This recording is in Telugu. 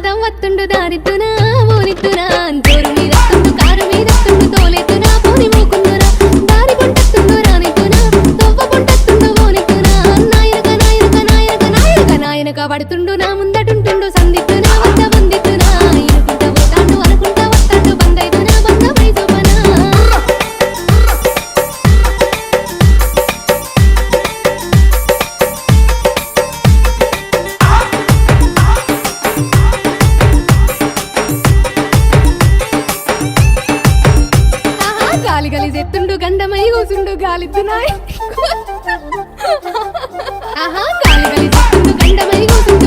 పాదం వత్తుండు దారిద్దునా ఓనిత్తునా జోరు మీద కారు మీద తోలెత్తునా పోని మూకుందునా దారి పొంటత్తుండు రానిత్తునా తొవ్వ పొంటత్తుండు ఓనిత్తునా నాయనక నాయనక నాయనక నాయనక నాయనక పడుతుండు నా ముందటుంటుండు సందిత్తునా వద్ద వందిత్తునా ఇరుకుంట పోతాండు అనుకుంటా వస్తాండు బందైతునా బంధమై చూపనా గాలి గలి చెత్తుండు గంధమై కూసుండు గాలిద్దునాయ్ ఆహా గాలి గలి చెత్తుండు గంధమై కూసుండు